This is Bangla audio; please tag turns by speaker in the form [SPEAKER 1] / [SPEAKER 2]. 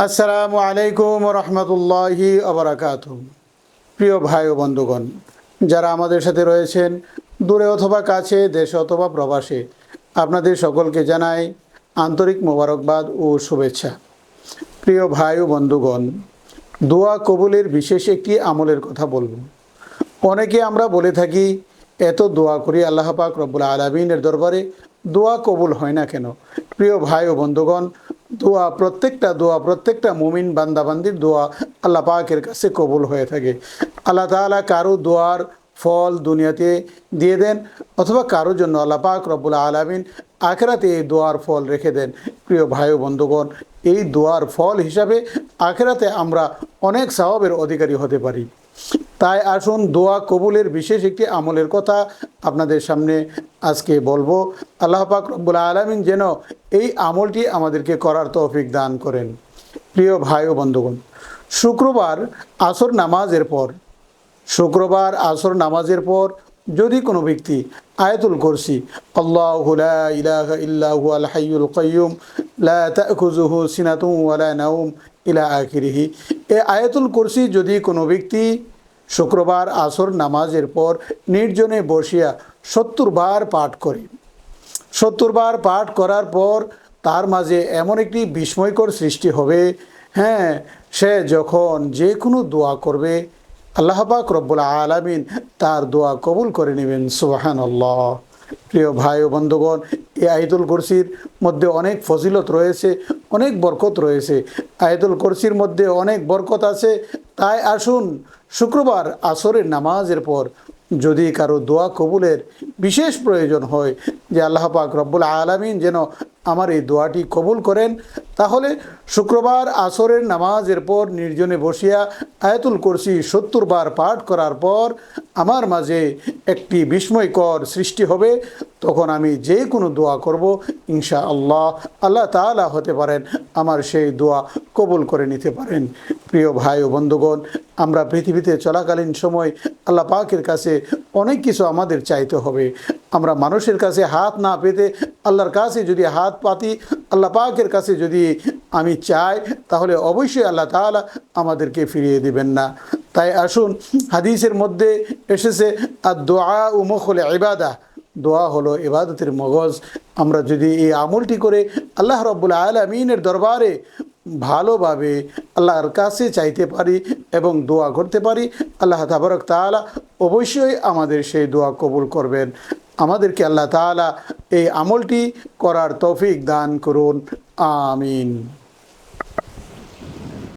[SPEAKER 1] আসসালামু আলাইকুম রহমতুল্লাহি আবরাকাতুহ। প্রিয় ভাই ও বন্ধুগণ, যারা আমাদের সাথে রয়েছেন দূরে অথবা কাছে, দেশে অথবা প্রবাসে, আপনাদের সকলকে জানাই আন্তরিক মোবারকবাদ ও শুভেচ্ছা। প্রিয় ভাই ও বন্ধুগণ, দোয়া কবুলের বিশেষ একটি আমলের কথা বলব। অনেকে আমরা বলে থাকি, এত দোয়া করি আল্লাহ পাক রব্বুল আলামিনের দরবারে, দোয়া কবুল হয় না কেন? প্রিয় ভাই ও বন্ধুগণ, প্রত্যেকটা মুমিন বান্দাবান্দির দোয়া আল্লাহ পাকের কাছে কবুল হয়ে থাকে। আল্লাহ তাআলা কারো দোয়ার ফল দুনিয়াতে দিয়ে দেন, অথবা কারোর জন্য আল্লাহ পাক রব্বুল আলামিন আখিরাতে এই দোয়ার ফল রেখে দেন। প্রিয় ভাই ও বন্ধুগণ, এই দোয়ার ফল হিসাবে আখিরাতে আমরা অনেক সওয়াবের অধিকারী হতে পারি। তাই আসুন, দোয়া কবুলের বিশেষ একটি আমলের কথা আপনাদের সামনে আজকে বলবো। আল্লাহ পাক রব্বুল আলামিন যেন এই আমলটি আমাদেরকে করার তৌফিক দান করেন। প্রিয় ভাই ও বন্ধুগণ, শুক্রবার আসর নামাজের পর যদি কোনো ব্যক্তি আয়াতুল কুরসি, আল্লাহু লা ইলাহা ইল্লা হুয়াল হাইয়ুল কাইয়্যুম লা তা'খুযুহু সিনাতুন ওয়ালা নাওম ইলা আখিরিহ, এই আয়াতুল কুরসি যদি কোনো ব্যক্তি শুক্রবার আসর নামাজের পর নির্জনে বসিয়া 70 বার পাঠ করে, 70 বার পাঠ করার পর তার মাঝে এমন একটি বিস্ময়কর সৃষ্টি হবে। সে যখন যে কোনো দোয়া করবে, আল্লাহ পাক রব্বুল আলামিন তার দোয়া কবুল করে নেবেন। সুবহানাল্লাহ। প্রিয় ভাই ও বন্ধুগণ, এই আয়াতুল কুরসির মধ্যে অনেক ফজিলত রয়েছে, অনেক বরকত রয়েছে। আয়াতুল কুরসির মধ্যে অনেক বরকত আছে। তাই আসুন, শুক্রবার আসরের নামাজের পর যদি কারো দোয়া কবুলের বিশেষ প্রয়োজন হয়, যে আল্লাহ পাক রব্বুল আলামিন যেন আমার এই দোয়াটি কবুল করেন, তাহলে শুক্রবার আসরের নামাজের পর নির্জনে বসিয়া আয়াতুল কুরসি 70 বার পাঠ করার পর আমার মাঝে একটি বিস্ময়কর সৃষ্টি হবে। তখন আমি যে কোনো দোয়া করব, ইনশাআল্লাহ আল্লাহ তাআলা হতে পারেন আমার সেই দোয়া কবুল করে নিতে পারেন। প্রিয় ভাই ও বন্ধুগণ, আমরা পৃথিবীতে চলাকালীন সময় আল্লাহ পাকের কাছে অনেক কিছু আমাদের চাইতে হবে। আমরা মানুষের কাছে হাত না পেতে আল্লাহর কাছে যদি হাত পাতি, আল্লাহ পাকের কাছে যদি আমি চাই, তাহলে অবশ্যই আল্লাহ তাআলা আমাদেরকে ফিরিয়ে দিবেন না। তাই আসুন, হাদিসের মধ্যে এসেছে আদ-দুআ মুখুল ইবাদাহ, দোয়া হলো ইবাদতের মগজ। আমরা যদি এই আমলটি করে আল্লাহ রাব্বুল আলামিনের দরবারে ভালোভাবে আল্লাহর কাছে চাইতে পারি এবং দোয়া করতে পারি, আল্লাহ তাবারক তাআলা অবশ্যই আমাদের সেই দোয়া কবুল করবেন। আমাদেরকে আল্লাহ তাআলা এই আমলটি করার তৌফিক দান করুন। আমিন।